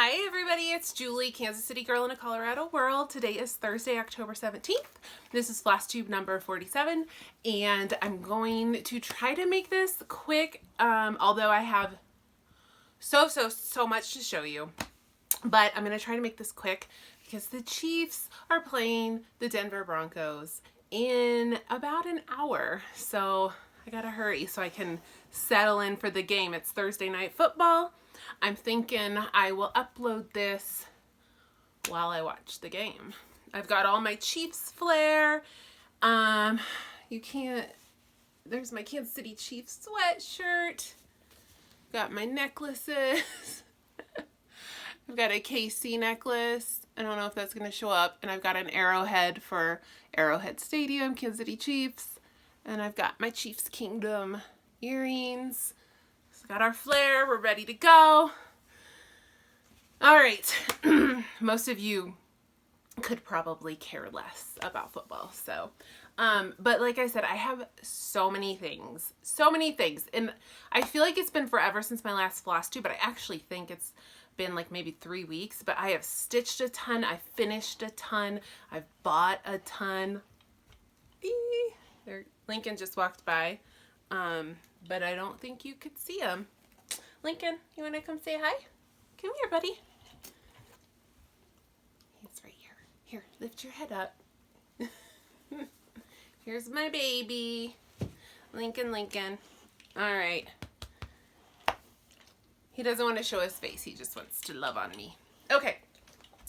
Hi everybody, it's Julie, Kansas City girl in a Colorado world. Today is Thursday, October 17th. This is Flosstube number 47, and I'm going to try to make this quick, although I have so much to show you. But I'm going to try to make this quick because the Chiefs are playing the Denver Broncos in about an hour. So I gotta hurry so I can settle in for the game. It's Thursday night football. I'm thinking I will upload this while I watch the game. I've got all my Chiefs flair. There's my Kansas City Chiefs sweatshirt. Got my necklaces. I've got a KC necklace. I don't know if that's going to show up. And I've got an arrowhead for Arrowhead Stadium, Kansas City Chiefs. And I've got my Chiefs Kingdom earrings. So got our flair. We're ready to go. All right. Most of you could probably care less about football. So, but like I said, I have so many things. And I feel like it's been forever since my last Flosstube, but I actually think it's been like maybe 3 weeks. But I have stitched a ton. I finished a ton. I've bought a ton. There, Lincoln just walked by, but I don't think you could see him. Lincoln, you want to come say hi? Come here, buddy. He's right here. Here, lift your head up. Here's my baby. Lincoln. All right. He doesn't want to show his face. He just wants to love on me. Okay.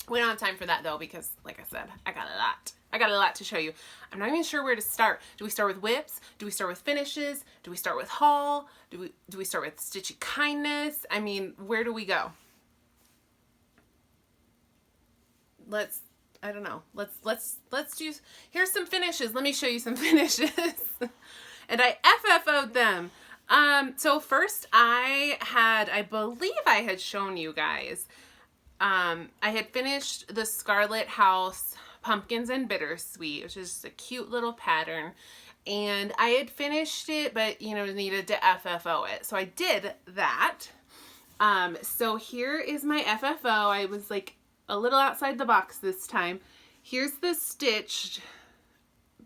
We don't have time for that though because, like I said, I got a lot to show you. I'm not even sure where to start. Do we start with whips? Do we start with finishes? Do we start with haul? Do we start with Stitchy kindness? I mean, where do we go? I don't know. Let's do, here's some finishes. Let me show you some finishes. And I FFO'd them. So first I believe I had shown you guys, I had finished the Scarlet House Pumpkins and Bittersweet, which is a cute little pattern. And I had finished it, but needed to FFO it. So I did that. So here is my FFO. I was like a little outside the box this time. Here's the stitched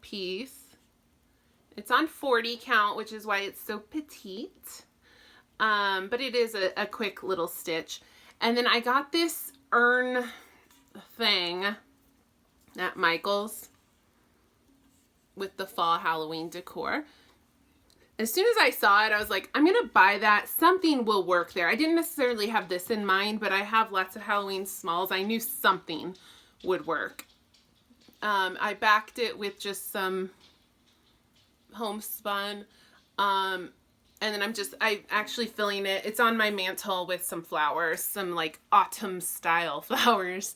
piece. It's on 40 count, which is why it's so petite. But it is a quick little stitch. And then I got this urn thing at Michael's with the fall Halloween decor. As soon as I saw it, I was like, I'm going to buy that. Something will work there. I didn't necessarily have this in mind, but I have lots of Halloween smalls. I knew something would work. I backed it with just some homespun. And then I'm actually filling it. It's on my mantle with some flowers, some like autumn style flowers.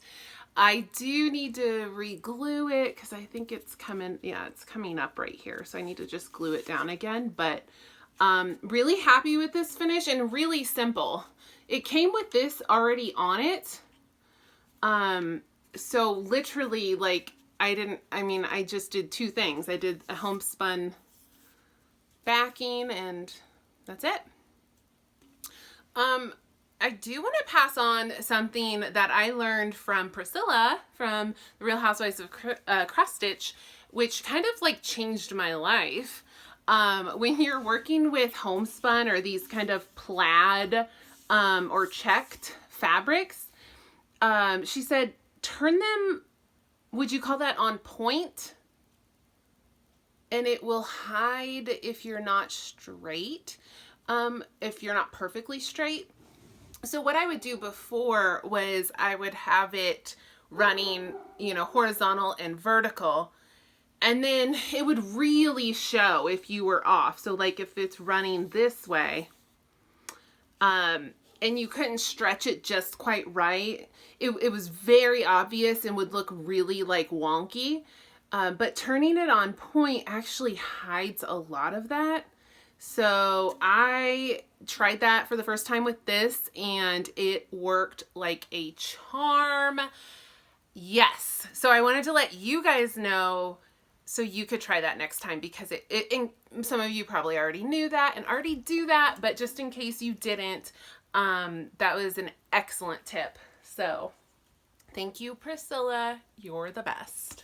I do need to re-glue it because I think it's coming up right here. So I need to just glue it down again. But really happy with this finish and really simple. It came with this already on it. So literally like I just did two things. I did a homespun backing and that's it. I do want to pass on something that I learned from Priscilla from the Real Housewives of Cross Stitch, which kind of like changed my life. When you're working with homespun or these kind of plaid or checked fabrics, she said, turn them, would you call that on point? And it will hide if you're not straight, if you're not perfectly straight. So what I would do before was I would have it running, horizontal and vertical. And then it would really show if you were off. So like if it's running this way, and you couldn't stretch it just quite right, it was very obvious and would look really like wonky. But turning it on point actually hides a lot of that. So I tried that for the first time with this and it worked like a charm. Yes. So I wanted to let you guys know so you could try that next time because and some of you probably already knew that and already do that, but just in case you didn't, that was an excellent tip. So thank you, Priscilla. You're the best.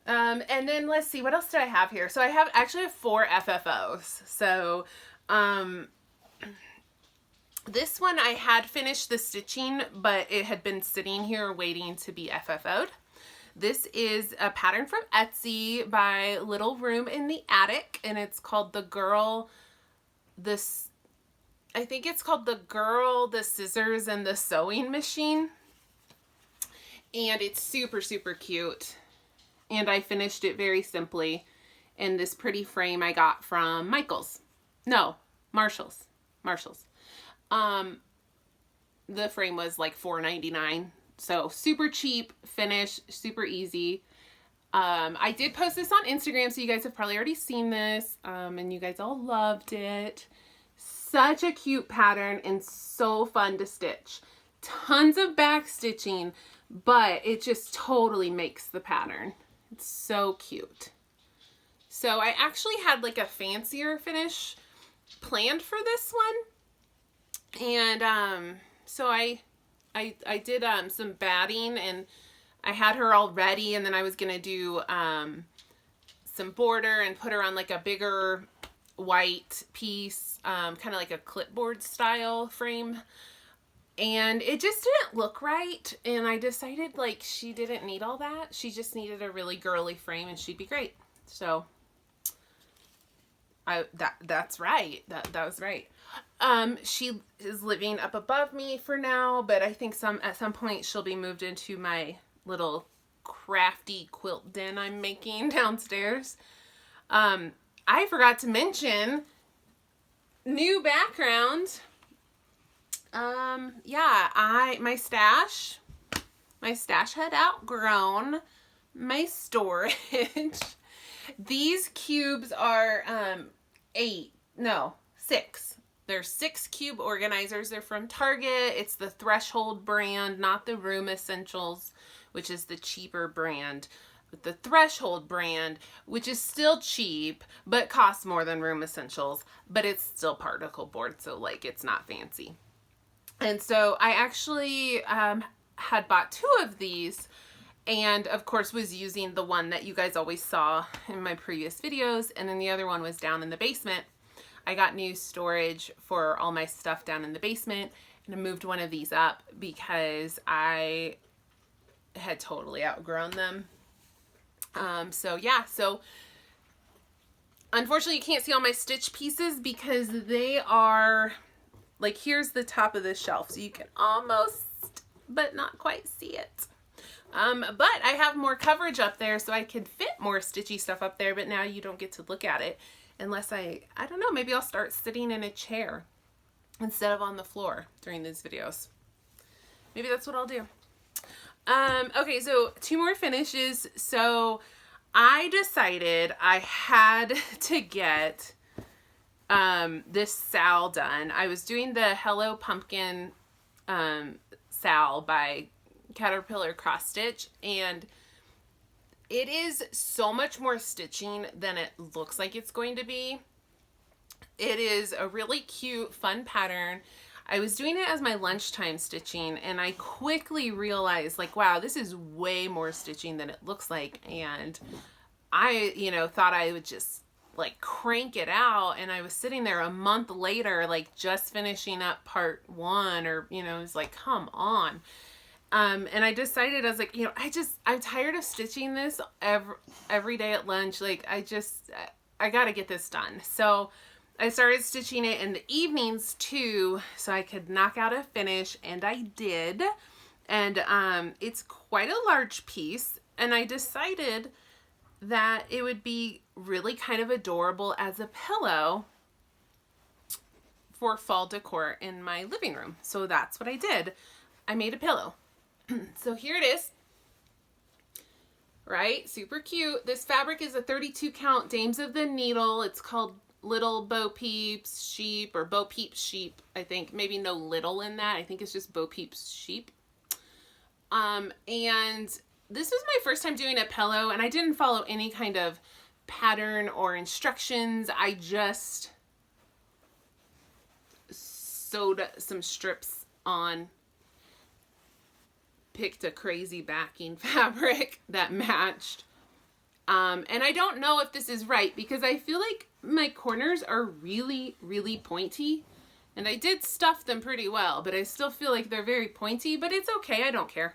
And then let's see, what else do I have here? So I actually have 4 FFOs. So, this one I had finished the stitching, but it had been sitting here waiting to be FFO'd. This is a pattern from Etsy by Little Room in the Attic, and it's called I think it's called The Girl, the Scissors, and the Sewing Machine. And it's super, super cute. And I finished it very simply in this pretty frame I got from Marshall's. The frame was like $4.99. So super cheap, finish, super easy. I did post this on Instagram, so you guys have probably already seen this. And you guys all loved it. Such a cute pattern and so fun to stitch. Tons of back stitching, but it just totally makes the pattern. It's so cute. So I actually had like a fancier finish planned for this one. And so I did some batting, and I had her all ready, and then I was going to do some border and put her on like a bigger white piece, kind of like a clipboard style frame. And it just didn't look right, and I decided like she didn't need all that. She just needed a really girly frame and she'd be great. So that's right. That was right. She is living up above me for now, but I think at some point she'll be moved into my little crafty quilt den I'm making downstairs. I forgot to mention new background. Yeah, my stash had outgrown my storage. These cubes are 6. There's 6 cube organizers. They're from Target. It's the Threshold brand, not the Room Essentials, which is the cheaper brand. But the Threshold brand, which is still cheap, but costs more than Room Essentials, but it's still particle board, so like it's not fancy. And so I actually had bought 2 of these, and of course was using the one that you guys always saw in my previous videos, and then the other one was down in the basement. I got new storage for all my stuff down in the basement, and I moved one of these up because I had totally outgrown them. So yeah, so unfortunately you can't see all my stitch pieces because they are, like, here's the top of the shelf, so you can almost, but not quite see it. But I have more coverage up there, so I could fit more stitchy stuff up there, but now you don't get to look at it unless I don't know, maybe I'll start sitting in a chair instead of on the floor during these videos. Maybe that's what I'll do. Okay, so 2 more finishes. So I decided I had to get this Sal done. I was doing the Hello Pumpkin Sal by Caterpillar Cross Stitch, and it is so much more stitching than it looks like it's going to be. It is a really cute, fun pattern. I was doing it as my lunchtime stitching, and I quickly realized, like, wow, this is way more stitching than it looks like. And I, thought I would just like crank it out, and I was sitting there a month later, like just finishing up part 1, or, it was like, come on. And I decided, I was like, I'm tired of stitching this every day at lunch. Like, I gotta get this done. So I started stitching it in the evenings too, so I could knock out a finish, and I did. And it's quite a large piece, and I decided that it would be really kind of adorable as a pillow for fall decor in my living room. So that's what I did. I made a pillow. So here it is. Right? Super cute. This fabric is a 32 count Dames of the Needle. It's called Little Bo Peeps Sheep, or Bo Peeps Sheep, I think. Maybe no little in that. I think it's just Bo Peeps Sheep. And this was my first time doing a pillow, and I didn't follow any kind of pattern or instructions. I just sewed some strips on picked a crazy backing fabric that matched. And I don't know if this is right because I feel like my corners are really, really pointy. And I did stuff them pretty well, but I still feel like they're very pointy, but it's okay. I don't care.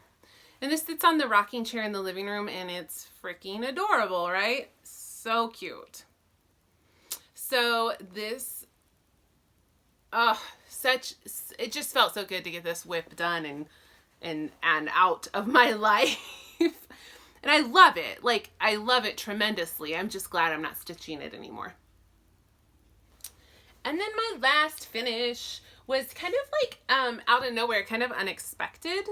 And this sits on the rocking chair in the living room, and it's freaking adorable, right? So cute. So this, it just felt so good to get this whip done and out of my life. And I love it. Like, I love it tremendously. I'm just glad I'm not stitching it anymore. And then my last finish was kind of like out of nowhere, kind of unexpected.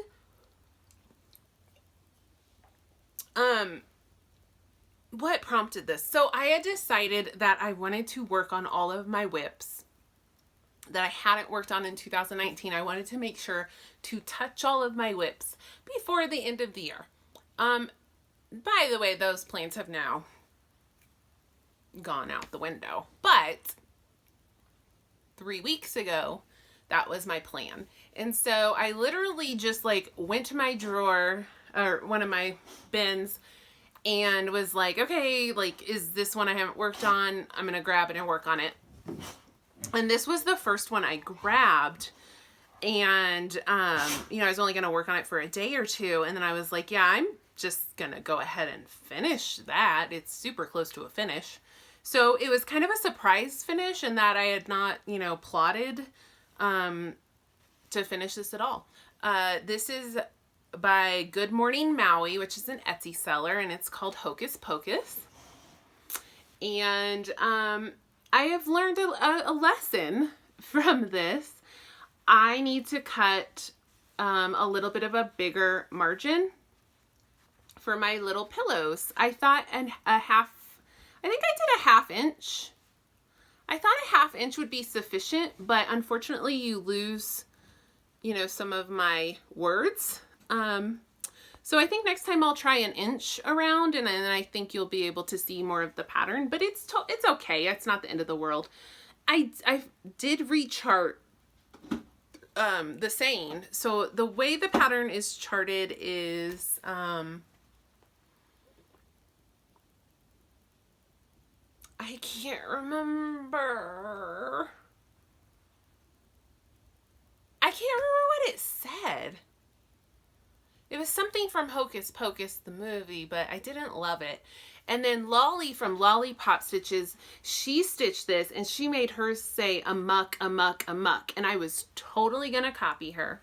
What prompted this? So I had decided that I wanted to work on all of my whips that I hadn't worked on in 2019. I wanted to make sure to touch all of my whips before the end of the year. By the way, those plans have now gone out the window, but 3 weeks ago, that was my plan. And so I literally just like went to my drawer or one of my bins and was like, okay, like, is this one I haven't worked on? I'm going to grab it and work on it. And this was the first one I grabbed. And, I was only going to work on it for a day or two. And then I was like, yeah, I'm just going to go ahead and finish that. It's super close to a finish. So it was kind of a surprise finish in that I had not, plotted to finish this at all. This is by Good Morning Maui, which is an Etsy seller, and it's called Hocus Pocus. And I have learned a lesson from this. I need to cut a little bit of a bigger margin for my little pillows. I thought I think I did a 1/2 inch. I thought a 1/2 inch would be sufficient, but unfortunately you lose, some of my words. So I think next time I'll try 1 inch around, and then I think you'll be able to see more of the pattern, but it's okay. It's not the end of the world. I did rechart the saying. So the way the pattern is charted is, I can't remember. What it said. It was something from Hocus Pocus, the movie, but I didn't love it. And then Lolly from Lollipop Stitches, she stitched this and she made hers say amuck, amuck, amuck. And I was totally going to copy her.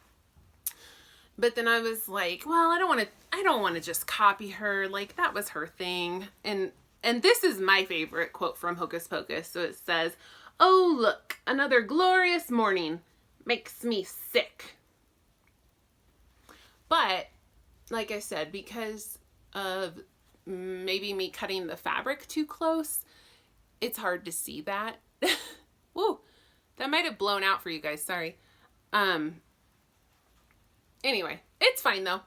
But then I was like, well, I don't want to just copy her. Like, that was her thing. And this is my favorite quote from Hocus Pocus. So it says, "Oh, look, another glorious morning makes me sick." But like I said, because of maybe me cutting the fabric too close, it's hard to see that. Woo, that might have blown out for you guys. Sorry. Anyway, it's fine though.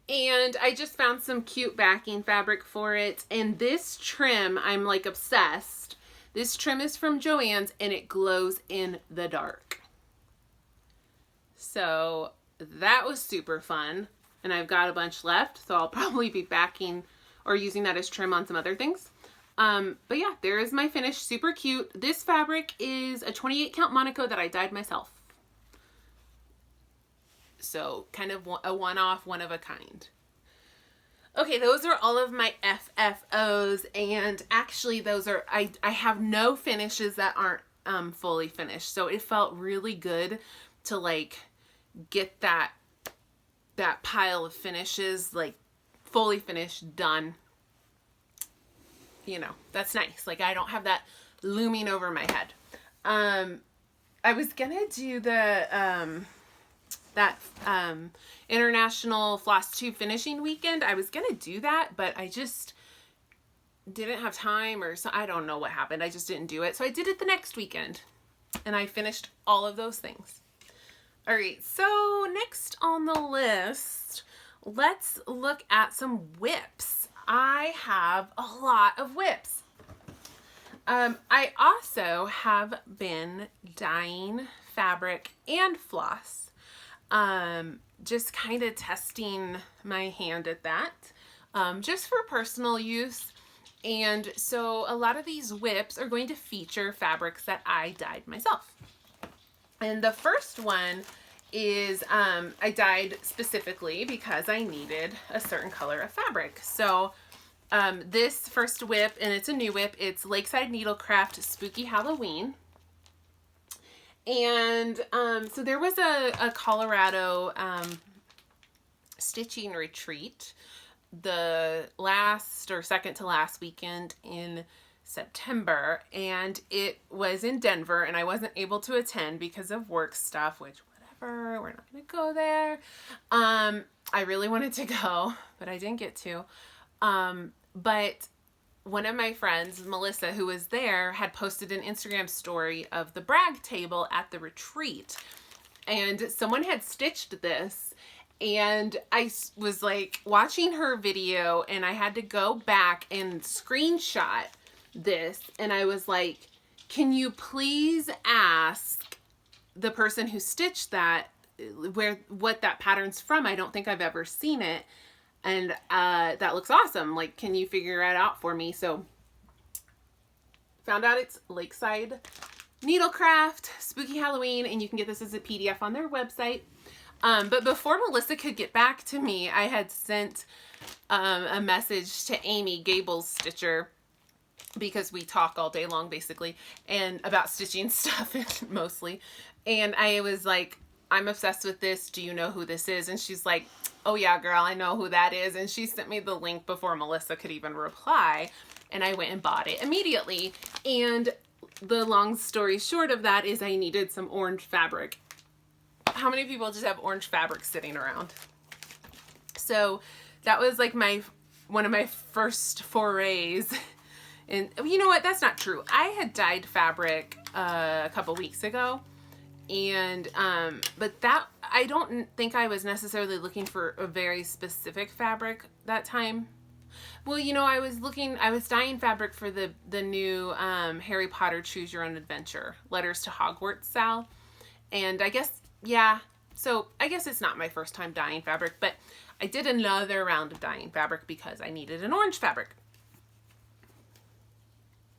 And I just found some cute backing fabric for it. And this trim, I'm like obsessed. This trim is from Joann's and it glows in the dark. So that was super fun. And I've got a bunch left, so I'll probably be backing or using that as trim on some other things. But yeah, there is my finish. Super cute. This fabric is a 28 count Monaco that I dyed myself. So kind of a one-off, one of a kind. Okay, those are all of my FFOs. And actually those are, I have no finishes that aren't fully finished. So it felt really good to like get that pile of finishes like fully finished, done. That's nice. Like, I don't have that looming over my head. I was gonna do the that International Flosstube finishing weekend. I was gonna do that, but I just didn't have time, or so I don't know what happened. I just didn't do it. So I did it the next weekend and I finished all of those things. All right, so next on the list, let's look at some whips. I have a lot of whips. I also have been dyeing fabric and floss. just kind of testing my hand at that, just for personal use. And so a lot of these whips are going to feature fabrics that I dyed myself. And the first one is, I dyed specifically because I needed a certain color of fabric. So this first whip, and it's a new whip, it's Lakeside Needlecraft Spooky Halloween. And so there was a Colorado stitching retreat the last or second to last weekend in September, and it was in Denver, and I wasn't able to attend because of work stuff, which whatever, we're not gonna go there. I really wanted to go, but I didn't get to. But one of my friends, Melissa, who was there, had posted an Instagram story of the brag table at the retreat, and someone had stitched this. And I was like watching her video, and I had to go back and screenshot this, and I was like, can you please ask the person who stitched that what that pattern's from? I don't think I've ever seen it, and that looks awesome. Like, can you figure it out for me? So found out it's Lakeside Needlecraft Spooky Halloween, and you can get this as a PDF on their website. But before Melissa could get back to me, I had sent a message to Amy, Gable's stitcher, because we talk all day long basically, and about stitching stuff mostly. And I was like, I'm obsessed with this. Do you know who this is? And she's like, oh yeah, girl, I know who that is. And she sent me the link before Melissa could even reply. And I went and bought it immediately. And the long story short of that is I needed some orange fabric. How many people just have orange fabric sitting around? So that was like one of my first forays. And you know what? That's not true. I had dyed fabric a couple weeks ago. And, but that, I don't think I was necessarily looking for a very specific fabric that time. Well, you know, I was dyeing fabric for the new Harry Potter Choose Your Own Adventure, Letters to Hogwarts Sal. And I guess, yeah, so I guess it's not my first time dyeing fabric, but I did another round of dyeing fabric because I needed an orange fabric.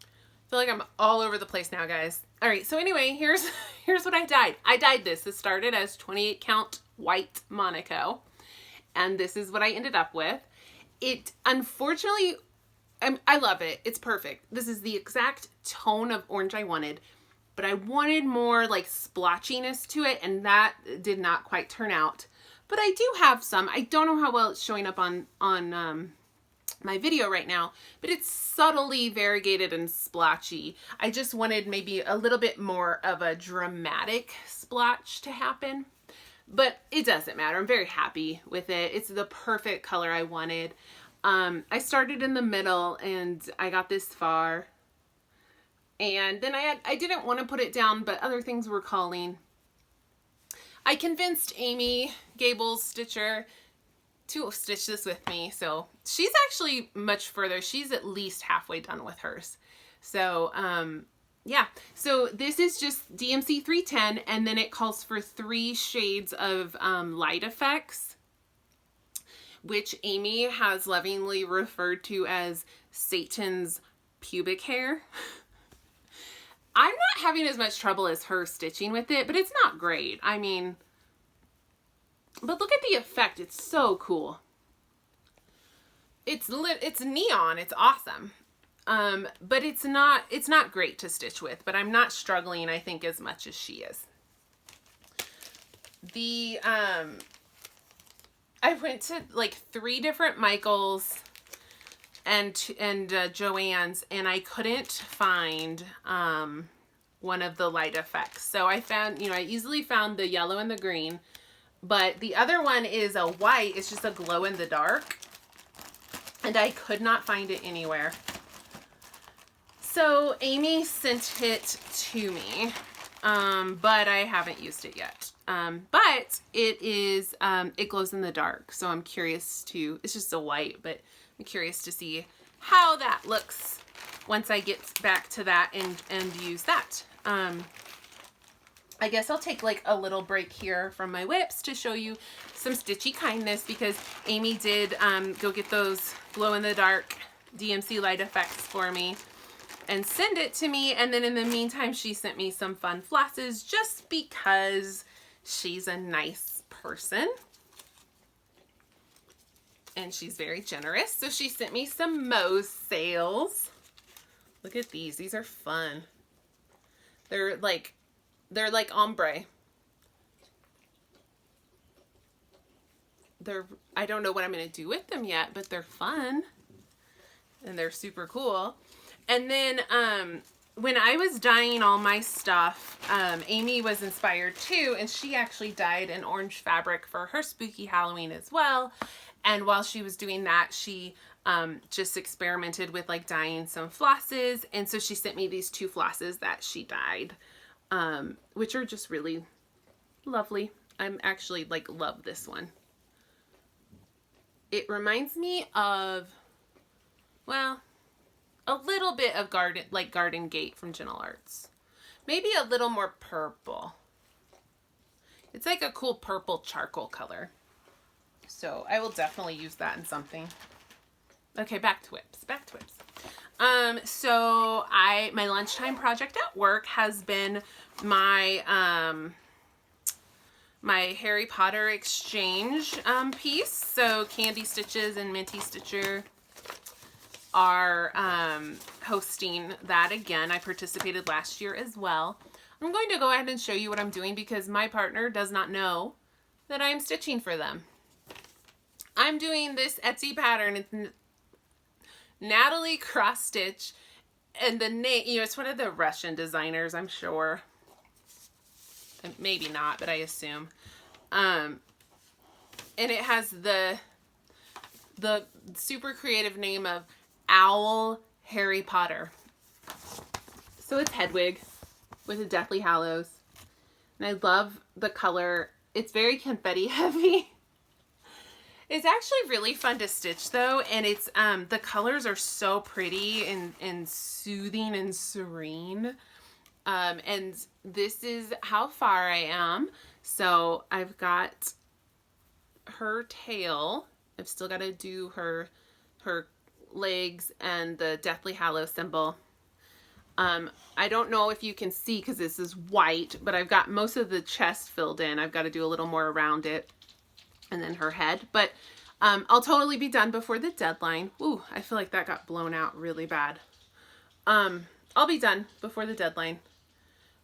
I feel like I'm all over the place now, guys. All right, so anyway, here's what I dyed. I dyed this. This started as 28 count white Monaco, and this is what I ended up with. It, unfortunately, I love it. It's perfect. This is the exact tone of orange I wanted, but I wanted more like splotchiness to it, and that did not quite turn out. But I do have some. I don't know how well it's showing up on my video right now, but it's subtly variegated and splotchy. I just wanted maybe a little bit more of a dramatic splotch to happen, but it doesn't matter. I'm very happy with it. It's the perfect color I wanted. I started in the middle and I got this far, and then I didn't want to put it down, but other things were calling. I convinced Amy, Gable's stitcher, to stitch this with me. So she's actually much further. She's at least halfway done with hers. So, yeah. So this is just DMC 310, and then it calls for 3 shades of light effects, which Amy has lovingly referred to as Satan's pubic hair. I'm not having as much trouble as her stitching with it, but it's not great. I mean, but look at the effect. It's so cool. It's neon. It's awesome. But it's not great to stitch with, but I'm not struggling, I think, as much as she is. I went to like 3 different Michaels and Joann's, and I couldn't find one of the light effects. So I found, I easily found the yellow and the green, but the other one is a white. It's just a glow in the dark, and I could not find it anywhere. So Amy sent it to me, but I haven't used it yet. But it is, it glows in the dark. So I'm curious it's just a white, but I'm curious to see how that looks once I get back to that and use that. I guess I'll take like a little break here from my whips to show you some Stitchy kindness, because Amy did go get those glow-in-the-dark DMC light effects for me and send it to me. And then in the meantime, she sent me some fun flosses just because she's a nice person. And she's very generous. So she sent me some Moe's sales. Look at these. These are fun. They're like ombre. I don't know what I'm going to do with them yet, but they're fun. And they're super cool. And then when I was dyeing all my stuff, Amy was inspired too, and she actually dyed an orange fabric for her spooky Halloween as well. And while she was doing that, she just experimented with like dyeing some flosses. And so she sent me these 2 flosses that she dyed, which are just really lovely. I'm actually like love this one. It reminds me of, well, a little bit of Garden Gate from Gentle Arts. Maybe a little more purple. It's like a cool purple charcoal color. So I will definitely use that in something. Okay, back to whips. Back to whips. So my lunchtime project at work has been my my Harry Potter exchange piece. So Candy Stitches and Minty Stitcher are hosting that again. I participated last year as well. I'm going to go ahead and show you what I'm doing because my partner does not know that I'm stitching for them. I'm doing this Etsy pattern. It's Natalie Cross Stitch, and the name, you know, it's one of the Russian designers, I'm sure. Maybe not, but I assume. And it has the super creative name of Owl Harry Potter. So it's Hedwig with a Deathly Hallows. And I love the color. It's very confetti heavy. It's actually really fun to stitch though, and it's the colors are so pretty and soothing and serene. And this is how far I am. So I've got her tail. I've still got to do her legs and the Deathly Hallows symbol. I don't know if you can see because this is white, but I've got most of the chest filled in. I've got to do a little more around it. And then her head, but I'll totally be done before the deadline. Ooh, I feel like that got blown out really bad. I'll be done before the deadline,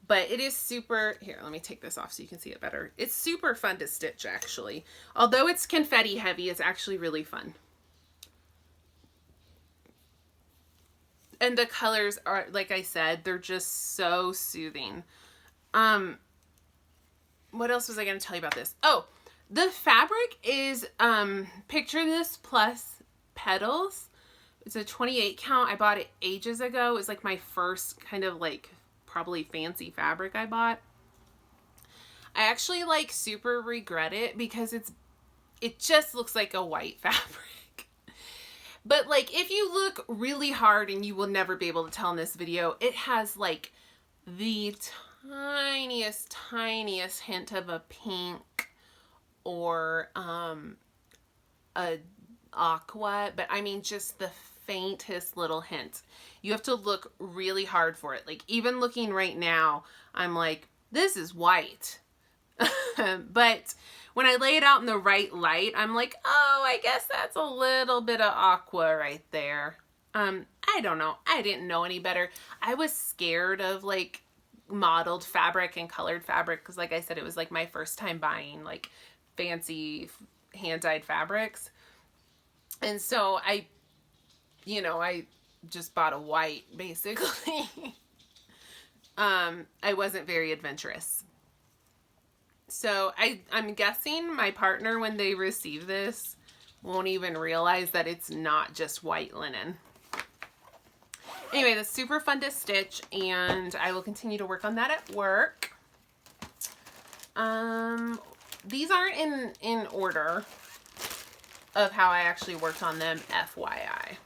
but it is super, here, let me take this off so you can see it better. It's super fun to stitch actually. Although it's confetti heavy, it's actually really fun. And the colors are, like I said, they're just so soothing. What else was I going to tell you about this? Oh, the fabric is, picture this plus petals. It's a 28 count. I bought it ages ago. It was like my first kind of like probably fancy fabric I bought. I actually like super regret it because it just looks like a white fabric. But like if you look really hard, and you will never be able to tell in this video, it has like the tiniest hint of a pink or a aqua, but I mean just the faintest little hint. You have to look really hard for it. Like even looking right now, I'm like, this is white. But when I lay it out in the right light, I'm like, oh, I guess that's a little bit of aqua right there. I don't know. I didn't know any better. I was scared of like modeled fabric and colored fabric because like I said, it was like my first time buying like fancy hand-dyed fabrics. And so I just bought a white basically. I wasn't very adventurous. So I'm guessing my partner, when they receive this, won't even realize that it's not just white linen. Anyway, that's super fun to stitch, and I will continue to work on that at work. These aren't in order of how I actually worked on them, FYI.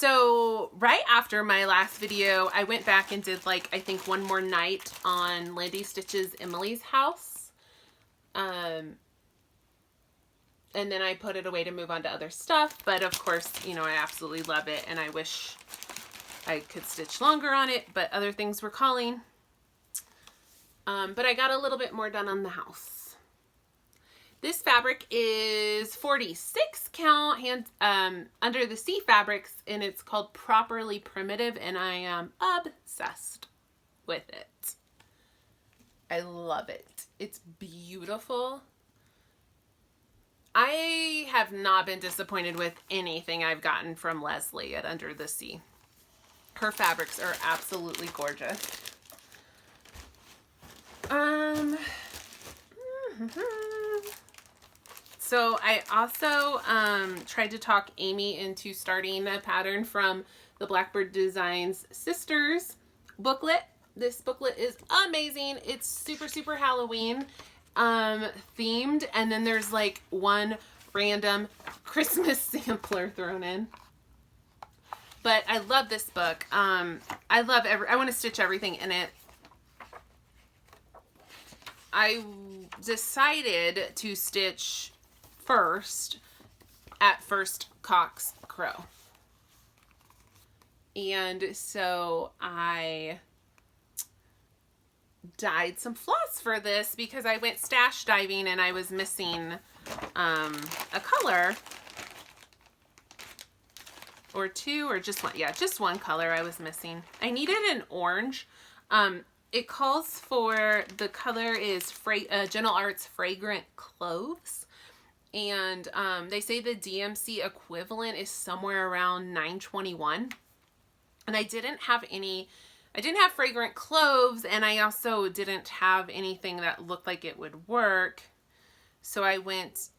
So right after my last video, I went back and did like, I think one more night on Landy Stitch's Emily's house. And then I put it away to move on to other stuff. But of course, you know, I absolutely love it. And I wish I could stitch longer on it, but other things were calling. But I got a little bit more done on the house. This fabric is 46 count under the sea fabrics, and it's called Properly Primitive, and I am obsessed with it. I love it. It's beautiful. I have not been disappointed with anything I've gotten from Leslie at Under the Sea. Her fabrics are absolutely gorgeous. So I also tried to talk Amy into starting a pattern from the Blackbird Designs Sisters booklet. This booklet is amazing. It's super, super Halloween themed. And then there's like one random Christmas sampler thrown in. But I love this book. I want to stitch everything in it. I decided to stitch first at First Cock's Crow. And so I dyed some floss for this because I went stash diving and I was missing a color or two, or just one. Yeah, just one color I was missing. I needed an orange. It calls for, the color is Gentle Arts Fragrant Cloves. And they say the DMC equivalent is somewhere around 921. And I didn't have fragrant cloves, and I also didn't have anything that looked like it would work. So I went,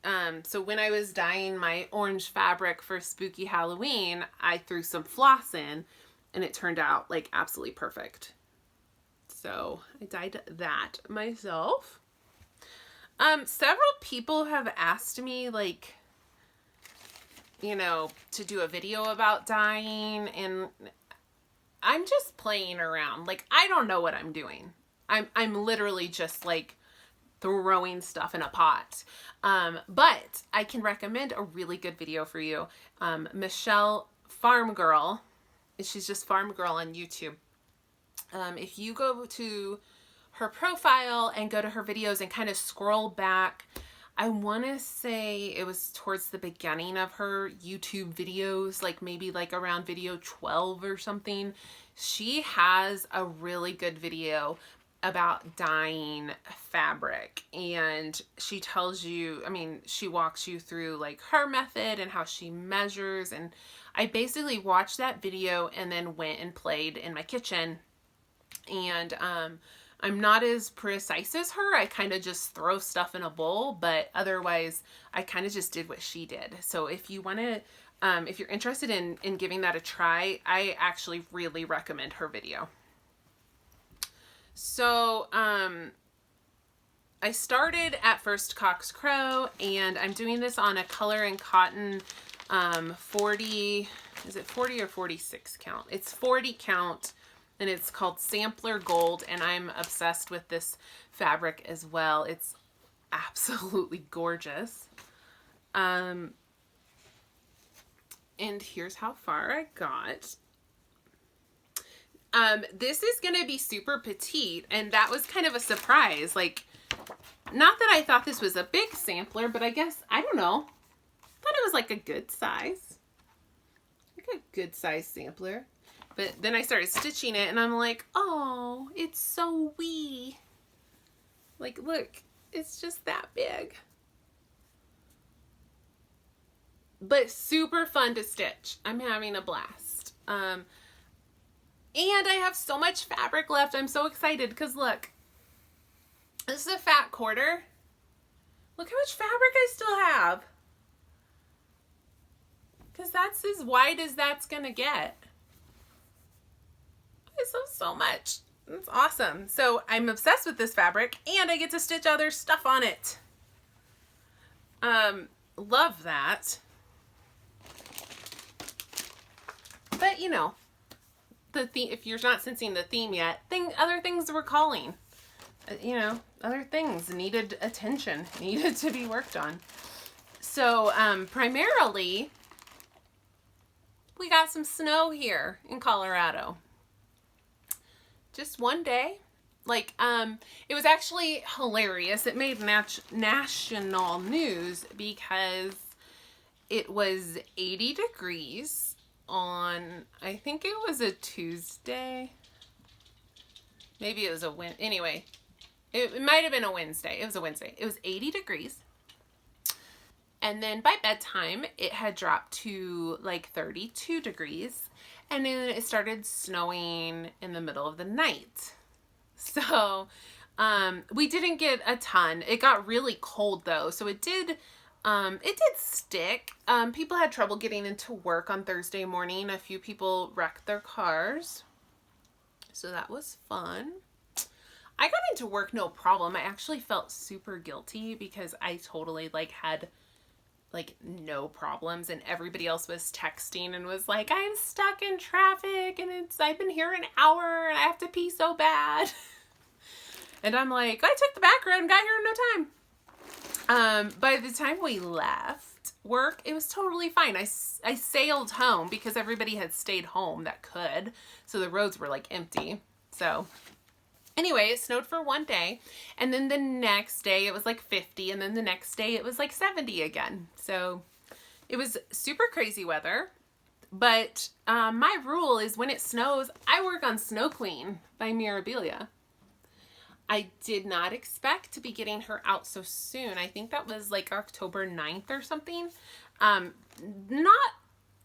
so when I was dyeing my orange fabric for Spooky Halloween, I threw some floss in, and it turned out like absolutely perfect. So I dyed that myself. Several people have asked me, like, you know, to do a video about dyeing, and I'm just playing around. Like, I don't know what I'm doing. I'm literally just like throwing stuff in a pot. But I can recommend a really good video for you. Michelle Farm Girl, she's just Farm Girl on YouTube. If you go to her profile and go to her videos and kind of scroll back, I want to say it was towards the beginning of her YouTube videos, like maybe like around video 12 or something. She has a really good video about dyeing fabric, and she tells you, I mean, she walks you through like her method and how she measures. And I basically watched that video and then went and played in my kitchen. And I'm not as precise as her. I kind of just throw stuff in a bowl, but otherwise I kind of just did what she did. So if you want to, if you're interested in giving that a try, I actually really recommend her video. So I started at First Cock's Crow, and I'm doing this on a Color and Cotton 40, is it 40 or 46 count? It's 40 count. And it's called Sampler Gold, and I'm obsessed with this fabric as well. It's absolutely gorgeous. And here's how far I got. This is going to be super petite, and that was kind of a surprise. Like, not that I thought this was a big sampler, but I guess, I don't know. I thought it was like a good size. Like a good size sampler. But then I started stitching it, and I'm like, oh, it's so wee. Like, look, it's just that big. But super fun to stitch. I'm having a blast. And I have so much fabric left. I'm so excited because look, this is a fat quarter. Look how much fabric I still have. Because that's as wide as that's going to get. So much. It's awesome. So I'm obsessed with this fabric, and I get to stitch other stuff on it. Love that. But But you know, if you're not sensing the theme yet, other things were calling. You know, other things needed attention, needed to be worked on. So primarily, we got some snow here in Colorado. Just one day. Like, it was actually hilarious. It made national news because it was 80 degrees on, I think it was a Tuesday. Maybe it was anyway, it might have been a Wednesday. It was a Wednesday. It was 80 degrees. And then by bedtime, it had dropped to like 32 degrees. And then it started snowing in the middle of the night. So, we didn't get a ton. It got really cold though. So it did stick. People had trouble getting into work on Thursday morning. A few people wrecked their cars. So that was fun. I got into work no problem. I actually felt super guilty because I totally had no problems, and everybody else was texting and was like, I'm stuck in traffic and I've been here an hour and I have to pee so bad. And I'm like, I took the back road and got here in no time. By the time we left work, it was totally fine. I sailed home because everybody had stayed home that could. So the roads were empty. So anyway, it snowed for one day, and then the next day it was 50, and then the next day it was 70 again. So it was super crazy weather, but my rule is when it snows, I work on Snow Queen by Mirabilia. I did not expect to be getting her out so soon. I think that was October 9th or something. Not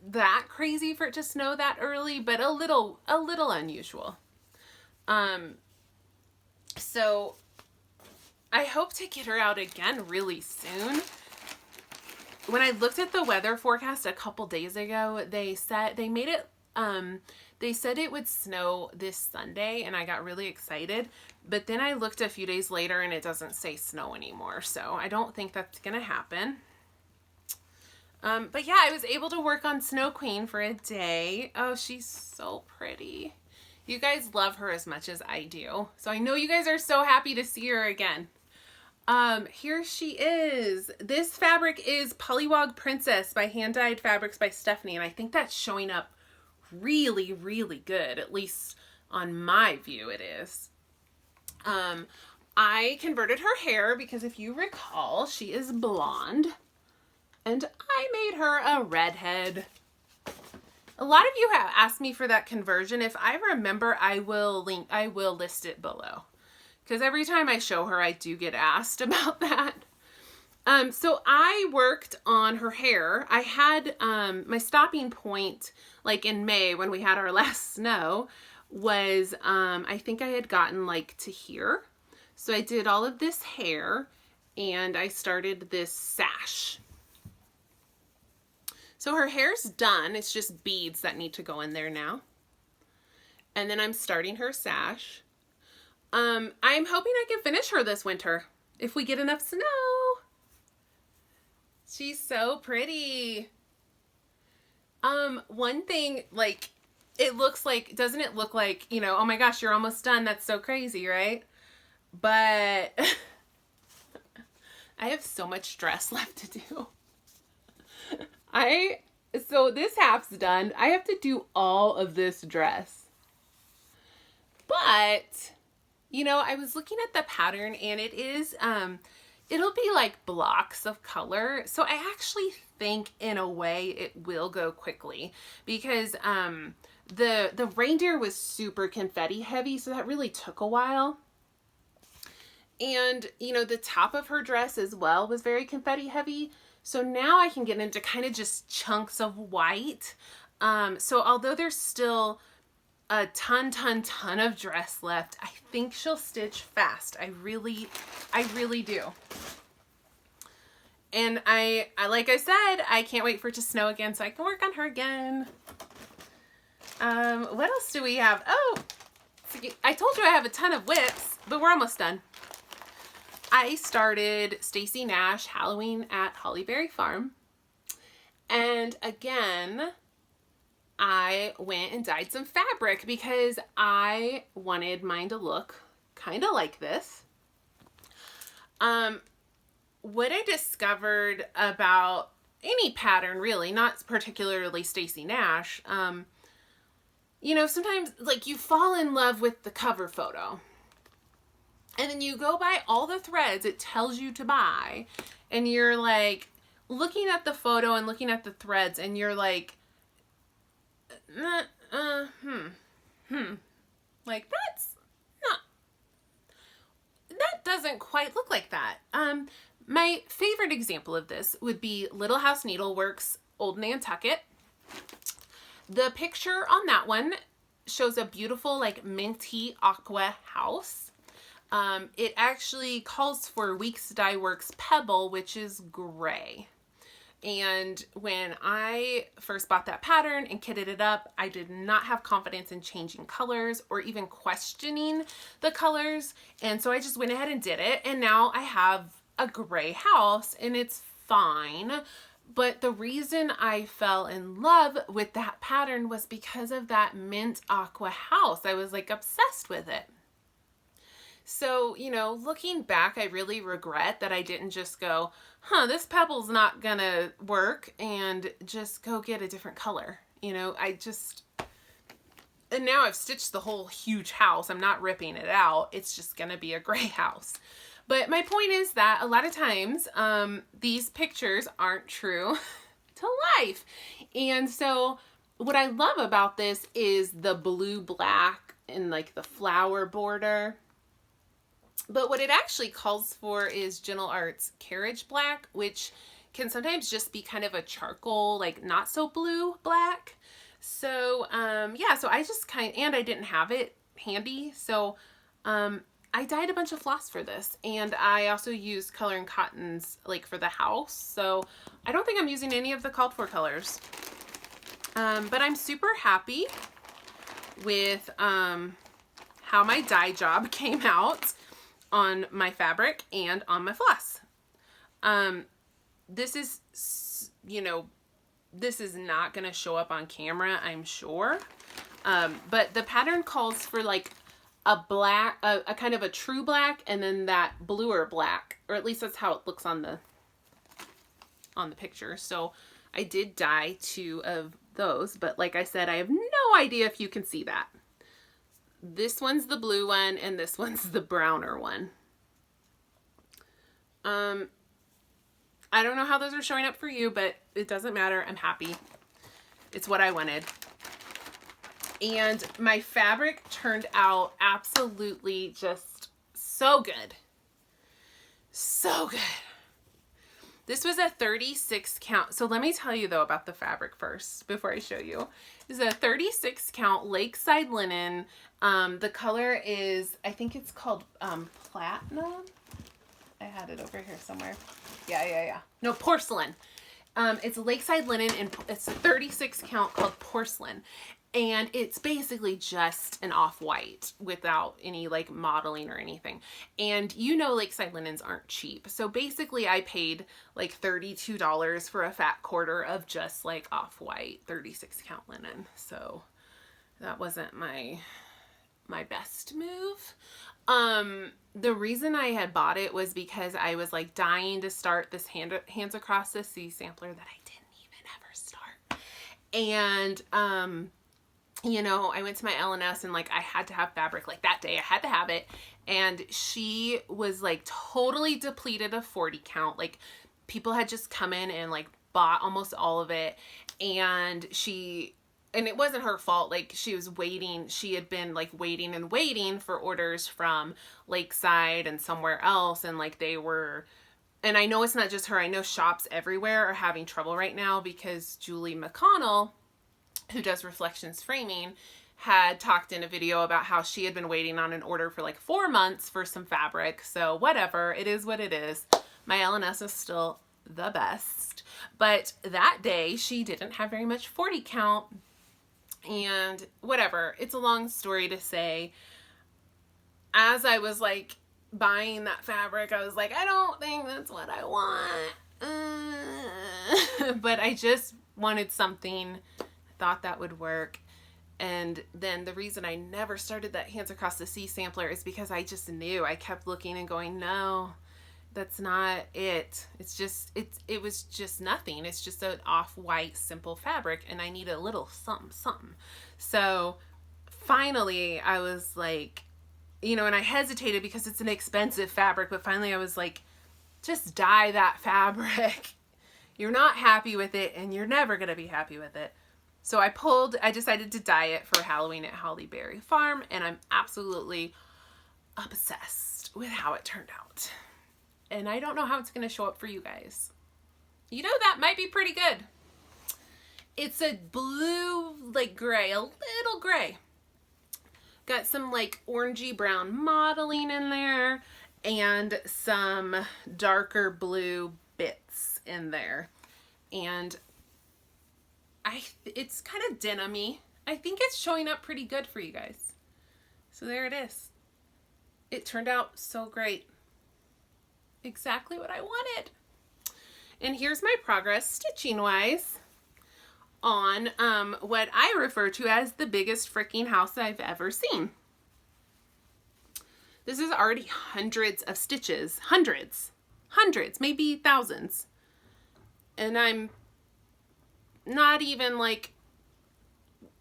that crazy for it to snow that early, but a little unusual. So I hope to get her out again really soon. When I looked at the weather forecast a couple days ago, they said it would snow this Sunday, and I got really excited. But then I looked a few days later and it doesn't say snow anymore. So I don't think that's going to happen. But yeah, I was able to work on Snow Queen for a day. Oh, she's so pretty. You guys love her as much as I do. So I know you guys are so happy to see her again. Here she is. This fabric is Pollywog Princess by Hand Dyed Fabrics by Stephanie. And I think that's showing up really, really good. At least on my view it is. I converted her hair because if you recall, she is blonde. And I made her a redhead. A lot of you have asked me for that conversion. If I remember, I will list it below. Because every time I show her, I do get asked about that. So I worked on her hair. I had, my stopping point, in May when we had our last snow, was, I think I had gotten to here. So I did all of this hair and I started this sash. So her hair's done. It's just beads that need to go in there now. And then I'm starting her sash. I'm hoping I can finish her this winter if we get enough snow. She's so pretty. One thing, it looks doesn't it look like, oh my gosh, you're almost done. That's so crazy, right? But I have so much dress left to do. So this half's done. I have to do all of this dress. But, I was looking at the pattern and it is, it'll be blocks of color. So I actually think in a way it will go quickly because, the reindeer was super confetti heavy. So that really took a while. And, the top of her dress as well was very confetti heavy. So now I can get into kind of just chunks of white. So although there's still a ton of dress left, I think she'll stitch fast. I really do. And I like I said, I can't wait for it to snow again so I can work on her again. What else do we have? Oh, I told you I have a ton of whips, but we're almost done. I started Stacy Nash Halloween at Hollyberry Farm. And again, I went and dyed some fabric because I wanted mine to look kind of like this. What I discovered about any pattern, really, not particularly Stacy Nash, you know, sometimes like you fall in love with the cover photo and then you go buy all the threads it tells you to buy, and you're like looking at the photo and looking at the threads and you're like, like that's not, that doesn't quite look like that. My favorite example of this would be Little House Needleworks Old Nantucket. The picture on that one shows a beautiful like minty aqua house. It actually calls for Weeks Dye Works Pebble, which is gray. And when I first bought that pattern and kitted it up, I did not have confidence in changing colors or even questioning the colors. And so I just went ahead and did it. And now I have a gray house and it's fine. But the reason I fell in love with that pattern was because of that mint aqua house. I was like obsessed with it. So, you know, looking back, I really regret that I didn't just go, this pebble's not gonna work, and just go get a different color. You know, and now I've stitched the whole huge house. I'm not ripping it out. It's just gonna be a gray house. But my point is that a lot of times, these pictures aren't true to life. And so what I love about this is the blue black and like the flower border. But what it actually calls for is Gentle Arts Carriage Black, which can sometimes just be kind of a charcoal, like not so blue black. So, yeah, so I just and I didn't have it handy. So, I dyed a bunch of floss for this, and I also used Color and Cottons like for the house. So I don't think I'm using any of the called for colors. But I'm super happy with, how my dye job came out on my fabric and on my floss. This is, you know, this is not going to show up on camera, I'm sure. But the pattern calls for like a black, a kind of a true black, and then that bluer black, or at least that's how it looks on the picture. So I did dye 2 of those, but like I said, I have no idea if you can see that. This one's the blue one, and this one's the browner one. I don't know how those are showing up for you, but it doesn't matter. I'm happy. It's what I wanted. And my fabric turned out absolutely just so good. So good. This was a 36 count. So let me tell you though about the fabric first before I show you. This is a 36 count Lakeside linen. The color is, I think it's called platinum. I had it over here somewhere. Yeah. No, porcelain. It's Lakeside linen, and it's a 36 count called porcelain. And it's basically just an off-white without any like modeling or anything. And you know Lakeside linens aren't cheap. So basically I paid like $32 for a fat quarter of just like off-white 36 count linen. So that wasn't my best move. The reason I had bought it was because I was like dying to start this Hands Across the Sea sampler that I didn't even ever start. And, you know, I went to my LNS and like I had to have fabric like that day. I had to have it. And she was like totally depleted of 40 count. Like people had just come in and like bought almost all of it. And it wasn't her fault. Like she was waiting. She had been like waiting and waiting for orders from Lakeside and somewhere else. And like and I know it's not just her. I know shops everywhere are having trouble right now because Julie McConnell, who does Reflections Framing, had talked in a video about how she had been waiting on an order for like 4 months for some fabric. So whatever, it is what it is. My LNS is still the best. But that day she didn't have very much 40 count, and whatever. It's a long story to say. As I was like buying that fabric, I was like, I don't think that's what I want. But I just wanted something thought that would work. And then the reason I never started that Hands Across the Sea sampler is because I just knew. I kept looking and going, no, that's not it. It was just nothing. It's just an off-white simple fabric, and I need a little something. So finally I was like, you know, and I hesitated because it's an expensive fabric, but finally I was like, just dye that fabric. You're not happy with it, and you're never going to be happy with it. So I decided to dye it for Halloween at Holly Berry Farm, and I'm absolutely obsessed with how it turned out. And I don't know how it's going to show up for you guys. You know, that might be pretty good. It's a blue, like gray, a little gray. Got some like orangey brown modeling in there and some darker blue bits in there. And it's kind of denim-y. I think it's showing up pretty good for you guys. So there it is. It turned out so great. Exactly what I wanted. And here's my progress stitching wise on what I refer to as the biggest freaking house I've ever seen. This is already hundreds of stitches. Hundreds, maybe thousands. And I'm not even like,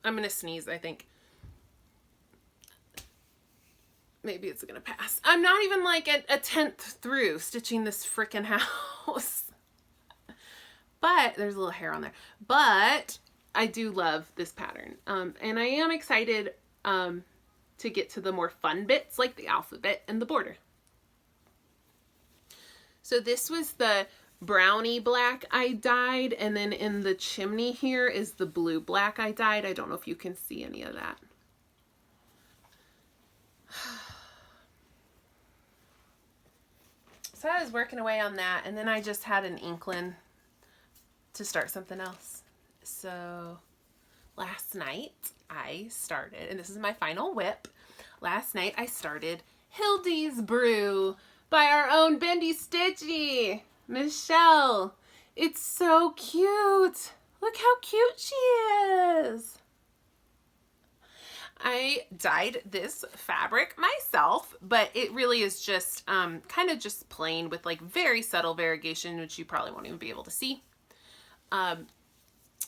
I'm gonna sneeze, I think. Maybe it's gonna pass. I'm not even like a 10th through stitching this freaking house. But there's a little hair on there. But I do love this pattern. And I am excited to get to the more fun bits like the alphabet and the border. So this was the brownie black I dyed, and then in the chimney here is the blue black I dyed. I don't know if you can see any of that. So I was working away on that, and then I just had an inkling to start something else. So last night I started, and this is my final whip. Last night I started Hildy's Brew by our own Bendy Stitchy, Michelle. It's so cute. Look how cute she is. I dyed this fabric myself, but it really is just kind of just plain with like very subtle variegation, which you probably won't even be able to see.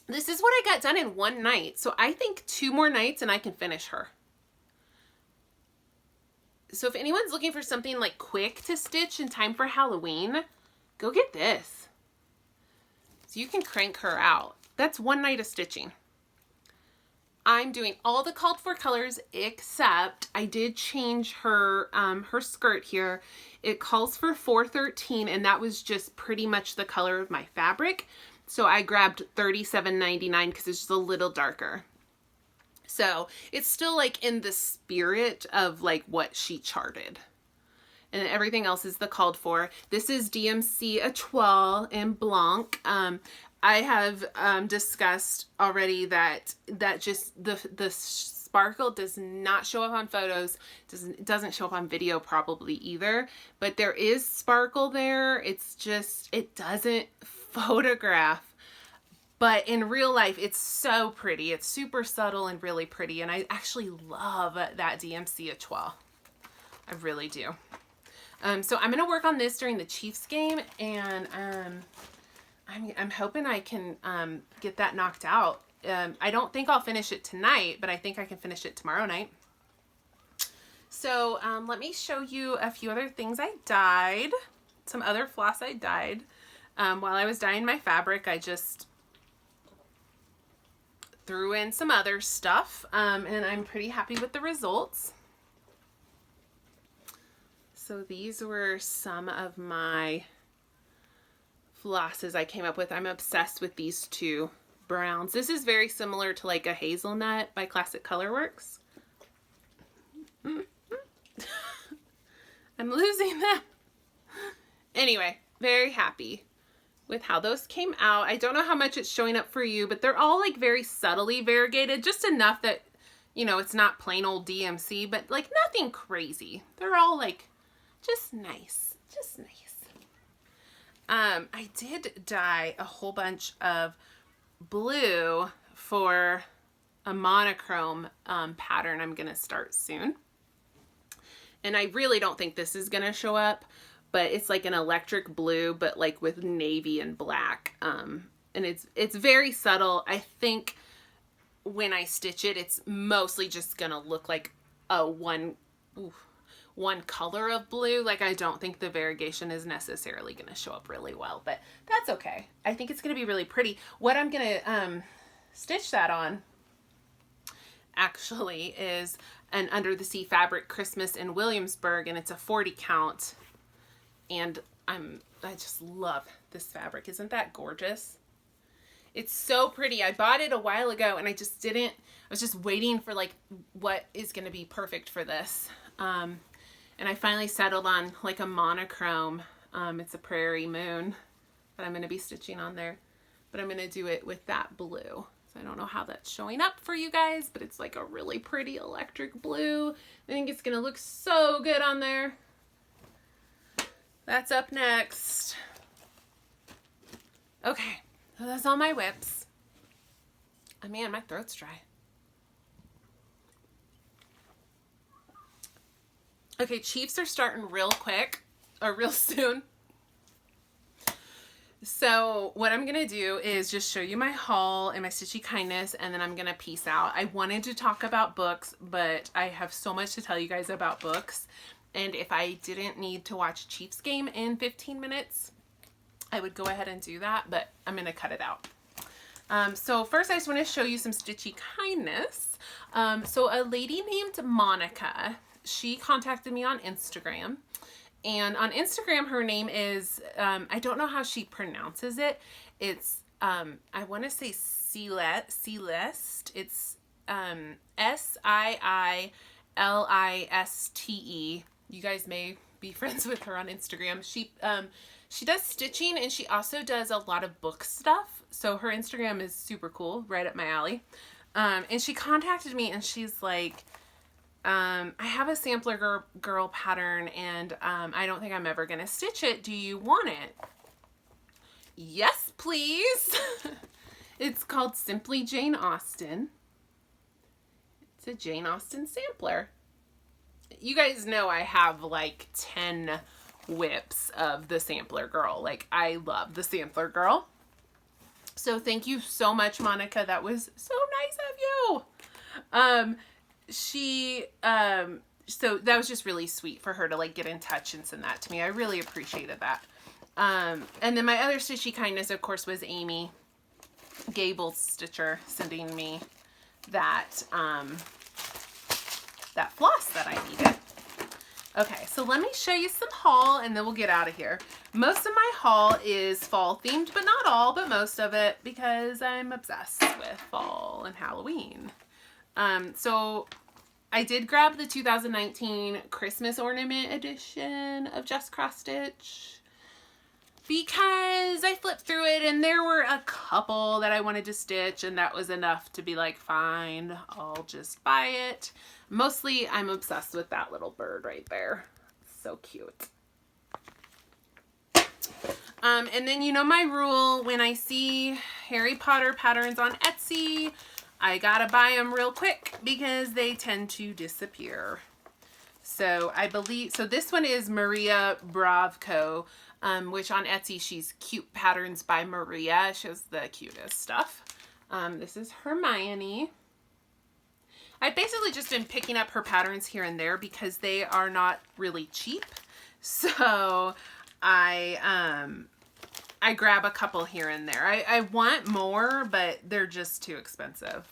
This is what I got done in one night. So I think 2 more nights and I can finish her. So if anyone's looking for something like quick to stitch in time for Halloween, go get this. So you can crank her out. That's 1 night of stitching. I'm doing all the called for colors except I did change her her skirt here. It calls for 413, and that was just pretty much the color of my fabric. So I grabbed $37.99 because it's just a little darker. So it's still like in the spirit of like what she charted. And everything else is the called for. This is DMC Etoile in Blanc. I have discussed already that just the sparkle does not show up on photos, doesn't show up on video probably either, but there is sparkle there. It's just, it doesn't photograph. But in real life, it's so pretty. It's super subtle and really pretty. And I actually love that DMC Etoile. I really do. So I'm going to work on this during the Chiefs game. And I'm hoping I can get that knocked out. I don't think I'll finish it tonight, but I think I can finish it tomorrow night. So let me show you a few other things I dyed. Some other floss I dyed. While I was dyeing my fabric, I just threw in some other stuff, and I'm pretty happy with the results. So these were some of my flosses I came up with. I'm obsessed with these 2 browns. This is very similar to like a hazelnut by Classic Colorworks. I'm losing them. Anyway, very happy with how those came out. I don't know how much it's showing up for you, but they're all like very subtly variegated, just enough that, you know, it's not plain old DMC, but like nothing crazy. They're all like just nice, just nice. I did dye a whole bunch of blue for a monochrome pattern I'm gonna start soon. And I really don't think this is gonna show up, but it's like an electric blue, but like with navy and black. And it's very subtle. I think when I stitch it, it's mostly just gonna look like a one color of blue. Like, I don't think the variegation is necessarily gonna show up really well, but that's okay. I think it's gonna be really pretty. What I'm gonna stitch that on actually is an Under the Sea Fabric Christmas in Williamsburg, and it's a 40 count. And I just love this fabric. Isn't that gorgeous? It's so pretty. I bought it a while ago and I was just waiting for like what is going to be perfect for this. And I finally settled on like a monochrome. It's a Prairie Moon that I'm going to be stitching on there, but I'm going to do it with that blue. So I don't know how that's showing up for you guys, but it's like a really pretty electric blue. I think it's going to look so good on there. That's up next. Okay, so that's all my whips. Oh man, my throat's dry. Okay, Chiefs are starting real quick, or real soon. So what I'm gonna do is just show you my haul and my Stitchy kindness, and then I'm gonna peace out. I wanted to talk about books, but I have so much to tell you guys about books. And if I didn't need to watch Chiefs game in 15 minutes, I would go ahead and do that, but I'm gonna cut it out. So first I just wanna show you some Stitchy kindness. So a lady named Monica, she contacted me on Instagram. And on Instagram, her name is, I don't know how she pronounces it. It's, I want to say Celeste. It's Siiliste. You guys may be friends with her on Instagram. She does stitching, and she also does a lot of book stuff. So her Instagram is super cool, right up my alley. And she contacted me, and she's like, I have a sampler girl pattern, and I don't think I'm ever gonna stitch it. Do you want it? Yes, please. It's called Simply Jane Austen. It's a Jane Austen sampler. You guys know I have like 10 whips of the sampler girl. Like, I love the sampler girl. So thank you so much, Monica. That was so nice of you. So that was just really sweet for her to like get in touch and send that to me. I really appreciated that. And then my other Stitchy kindness, of course, was Amy Gable's Stitcher sending me that, that floss that I needed. Okay, so let me show you some haul and then we'll get out of here. Most of my haul is fall themed, but not all, but most of it, because I'm obsessed with fall and Halloween. So I did grab the 2019 Christmas ornament edition of Just Cross Stitch because I flipped through it and there were a couple that I wanted to stitch, and that was enough to be like, fine, I'll just buy it. Mostly I'm obsessed with that little bird right there. So cute. And then you know my rule, when I see Harry Potter patterns on Etsy, I gotta buy them real quick because they tend to disappear. So I believe, so this one is Maria Bravco, which on Etsy, she's Cute Patterns by Maria. She has the cutest stuff. This is Hermione. I've basically just been picking up her patterns here and there because they are not really cheap. So I grab a couple here and there. I want more, but they're just too expensive.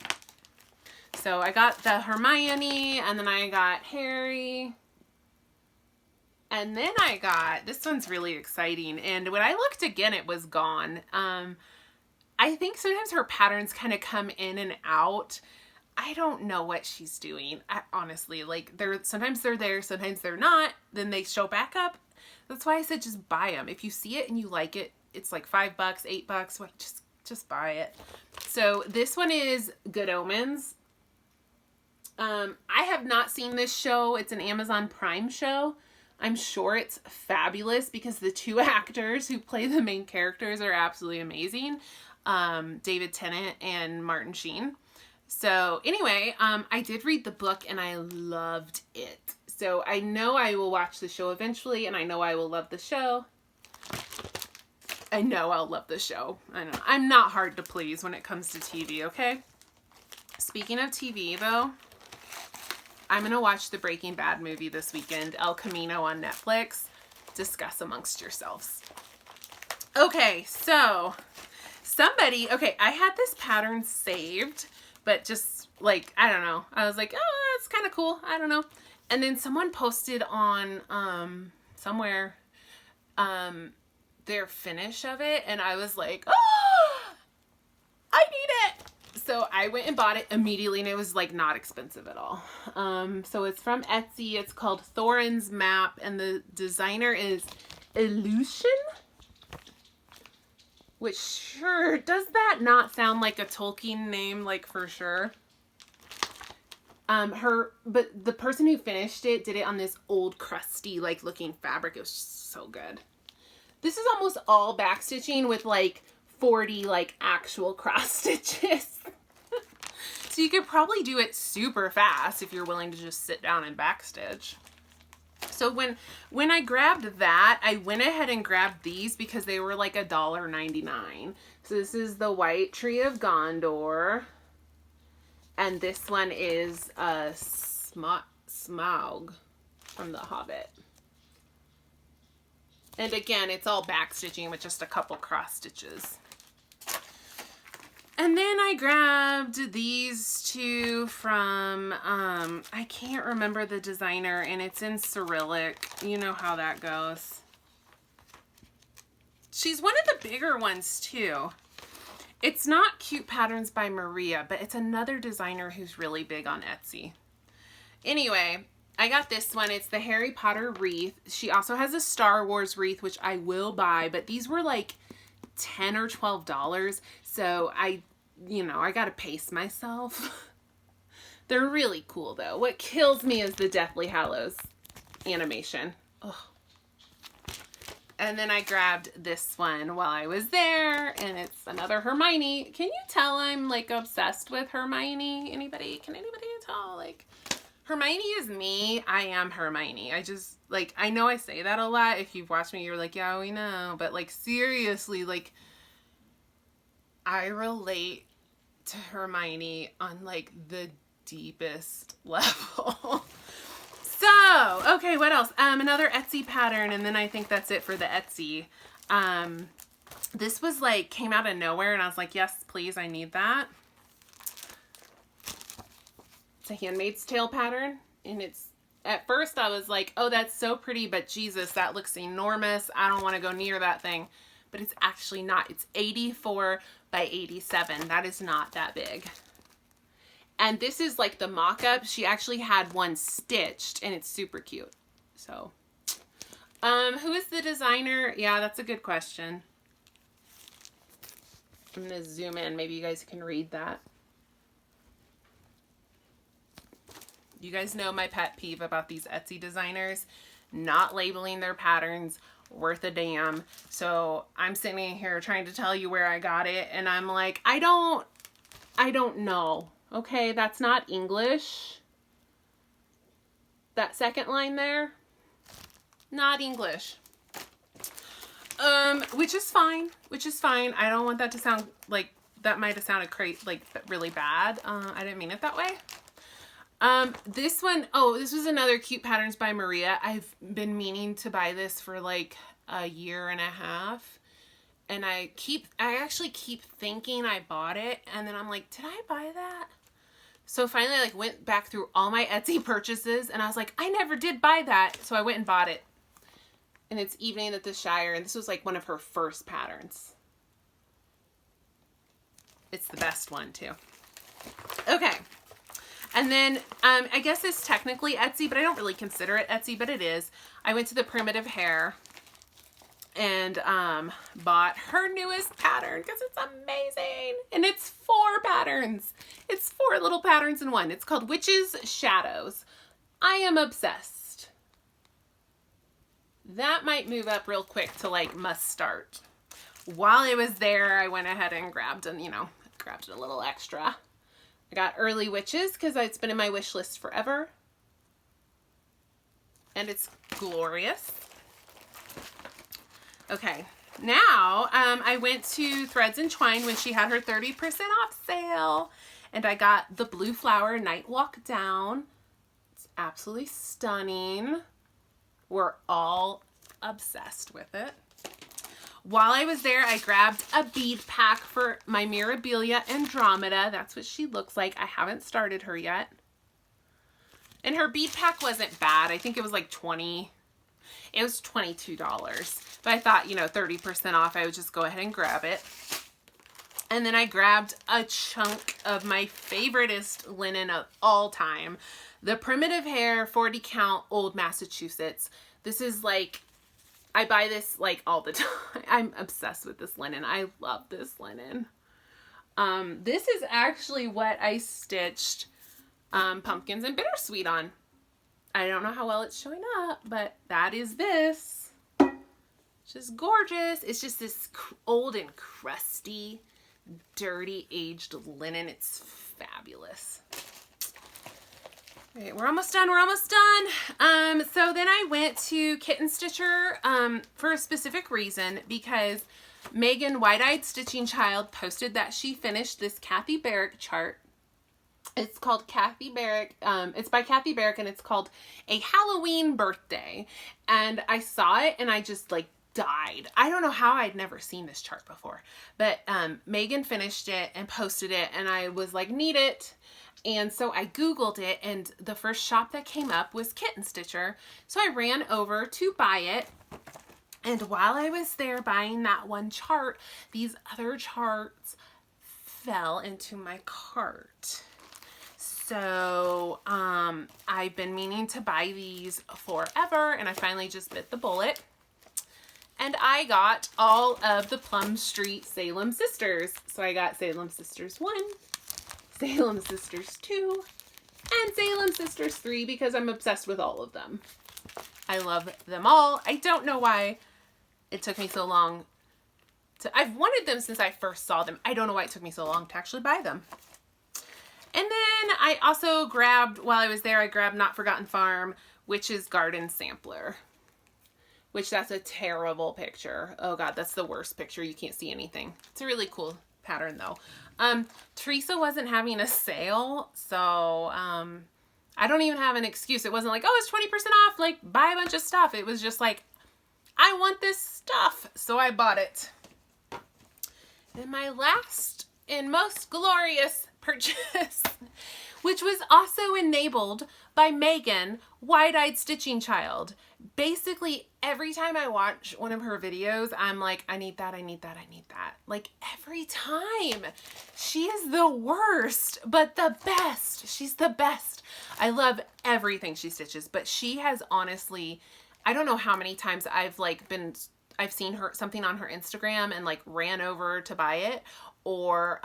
So I got the Hermione, and then I got Harry. And then I got, this one's really exciting. And when I looked again, it was gone. I think sometimes her patterns kind of come in and out. I don't know what she's doing. Honestly, like sometimes they're there, sometimes they're not. Then they show back up. That's why I said just buy them. If you see it and you like it, it's like $5, $8. What? Just buy it. So this one is Good Omens. I have not seen this show. It's an Amazon Prime show. I'm sure it's fabulous because the two actors who play the main characters are absolutely amazing. David Tennant and Martin Sheen. So anyway, I did read the book and I loved it. So I know I will watch the show eventually, and I know I will love the show. I know I'll love the show. I know. I'm not hard to please when it comes to TV, okay? Speaking of TV, though, I'm going to watch the Breaking Bad movie this weekend, El Camino on Netflix. Discuss amongst yourselves. Okay, so okay, I had this pattern saved, but just like, I don't know. I was like, oh, that's kind of cool. I don't know. And then someone posted on somewhere their finish of it, and I was like, oh, I need it. So I went and bought it immediately, and it was like not expensive at all. So it's from Etsy. It's called Thorin's Map, and the designer is Illusion. Which sure, does that not sound like a Tolkien name, like for sure? But the person who finished it did it on this old crusty like looking fabric. It was just so good. This is almost all backstitching with like 40 like actual cross stitches. So you could probably do it super fast if you're willing to just sit down and backstitch. So when I grabbed that, I went ahead and grabbed these because they were like $1.99. So this is the White Tree of Gondor. And this one is Smaug from The Hobbit. And again, it's all backstitching with just a couple cross stitches. And then I grabbed these two from, I can't remember the designer, and it's in Cyrillic. You know how that goes. She's one of the bigger ones too. It's not Cute Patterns by Maria, but it's another designer who's really big on Etsy. Anyway, I got this one. It's the Harry Potter wreath. She also has a Star Wars wreath, which I will buy, but these were like $10 or $12. So I gotta pace myself. They're really cool though. What kills me is the Deathly Hallows animation. Ugh. And then I grabbed this one while I was there, and it's another Hermione. Can you tell I'm like obsessed with Hermione? Can anybody tell? Like, Hermione is me. I am Hermione. I just, like, I know I say that a lot. If you've watched me, you're like, yeah, we know. But like, seriously, like, I relate to Hermione on like the deepest level. So, okay, what else? Another Etsy pattern, and then I think that's it for the Etsy. This was like, came out of nowhere, and I was like, yes, please, I need that. It's a Handmaid's Tale pattern, and it's, at first I was like, oh, that's so pretty, but Jesus, that looks enormous. I don't want to go near that thing. But it's actually not. It's 84 by 87. That is not that big. And this is like the mock-up. She actually had one stitched, and it's super cute. So, who is the designer? Yeah, that's a good question. I'm going to zoom in. Maybe you guys can read that. You guys know my pet peeve about these Etsy designers, not labeling their patterns worth a damn. So I'm sitting here trying to tell you where I got it, and I'm like, I don't know. Okay, that's not English. That second line there, not English. Which is fine. I don't want that to sound like, that might have sounded like really bad. I didn't mean it that way. This one, oh, this was another Cute Patterns by Maria. I've been meaning to buy this for like a year and a half. And I actually keep thinking I bought it. And then I'm like, did I buy that? So finally I like went back through all my Etsy purchases, and I was like, I never did buy that. So I went and bought it. And it's Evening at the Shire. And this was like one of her first patterns. It's the best one too. Okay. And then, I guess it's technically Etsy, but I don't really consider it Etsy, but it is. I went to the Primitive Hair and bought her newest pattern because it's amazing. And it's 4 patterns. It's 4 little patterns in one. It's called Witch's Shadows. I am obsessed. That might move up real quick to like must start. while I was there, I went ahead and grabbed a little extra. I got Early Witches because it's been in my wish list forever. And it's glorious. Okay, now I went to Threads and Twine when she had her 30% off sale. And I got the Blue Flower Night Walk Down. It's absolutely stunning. We're all obsessed with it. While I was there, I grabbed a bead pack for my Mirabilia Andromeda. That's what she looks like. I haven't started her yet. And her bead pack wasn't bad. I think it was like $22. But I thought, 30% off, I would just go ahead and grab it. And then I grabbed a chunk of my favoriteest linen of all time. The Primitive Hair 40 Count Old Massachusetts. This is like, I buy this like all the time. I'm obsessed with this linen. I love this linen. This is actually what I stitched Pumpkins and Bittersweet on. I don't know how well it's showing up, but that is this. It's just gorgeous. It's just this old and crusty, dirty, aged linen. It's fabulous. Okay, we're almost done. We're almost done. So then I went to Kitten Stitcher for a specific reason, because Megan, Wide-Eyed Stitching Child, posted that she finished this Kathy Barrick chart. It's called Kathy Barrick. It's by Kathy Barrick, and it's called A Halloween Birthday. And I saw it and I just like died. I don't know how I'd never seen this chart before, but Megan finished it and posted it, and I was like, need it. And so I Googled it, and the first shop that came up was Kitten Stitcher. So I ran over to buy it. And while I was there buying that one chart, these other charts fell into my cart. So I've been meaning to buy these forever, and I finally just bit the bullet. And I got all of the Plum Street Salem Sisters. So I got Salem Sisters 1, Salem Sisters 2, and Salem Sisters 3 because I'm obsessed with all of them. I love them all. I don't know why it took me so long I've wanted them since I first saw them. I don't know why it took me so long to actually buy them. And then I also grabbed, while I was there, I grabbed Not Forgotten Farm, Witch's Garden Sampler. Which, that's a terrible picture. Oh God, that's the worst picture. You can't see anything. It's a really cool pattern though. Teresa wasn't having a sale, so I don't even have an excuse. It wasn't like, oh, it's 20% off, like buy a bunch of stuff. It was just like, I want this stuff, so I bought it. And my last and most glorious purchase, which was also enabled by Megan, Wide-Eyed Stitching Child. Basically, every time I watch one of her videos, I'm like, I need that, I need that, I need that. Like, every time. She is the worst, but the best. She's the best. I love everything she stitches, but she has honestly, I don't know how many times I've seen her something on her Instagram and like ran over to buy it, or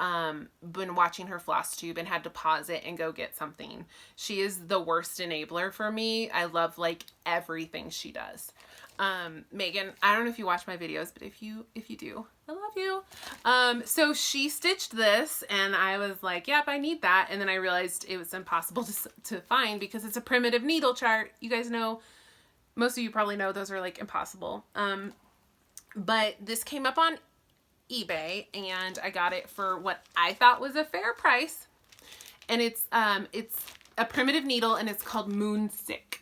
been watching her Flosstube and had to pause it and go get something. She is the worst enabler for me. I love like everything she does. Megan, I don't know if you watch my videos, but if you do, I love you. So she stitched this and I was like, yep, I need that. And then I realized it was impossible to find because it's a primitive needle chart. You guys know, most of you probably know those are like impossible. But this came up on eBay and I got it for what I thought was a fair price. And it's a primitive needle and it's called Moonsick.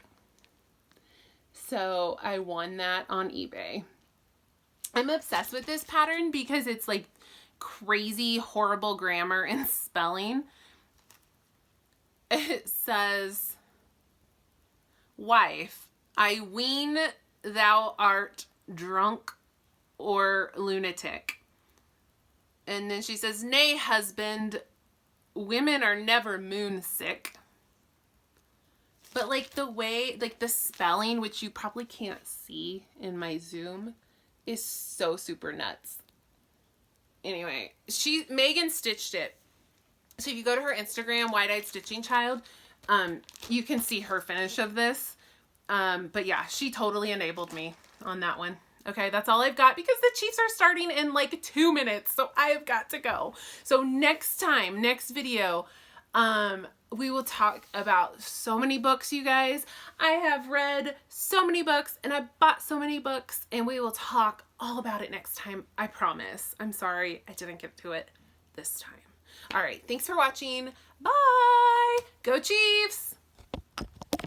So I won that on eBay. I'm obsessed with this pattern because it's like crazy, horrible grammar and spelling. It says, wife, I ween thou art drunk or lunatic. And then she says, nay, husband, women are never moon sick. But like the way, like the spelling, which you probably can't see in my Zoom, is so super nuts. Anyway, Megan stitched it. So if you go to her Instagram, Wide-Eyed Stitching Child, you can see her finish of this. But yeah, she totally enabled me on that one. Okay, that's all I've got because the Chiefs are starting in like 2 minutes, so I've got to go. So next time, next video, we will talk about so many books, you guys. I have read so many books and I bought so many books, and we will talk all about it next time. I promise. I'm sorry I didn't get to it this time. All right, thanks for watching. Bye. Go Chiefs.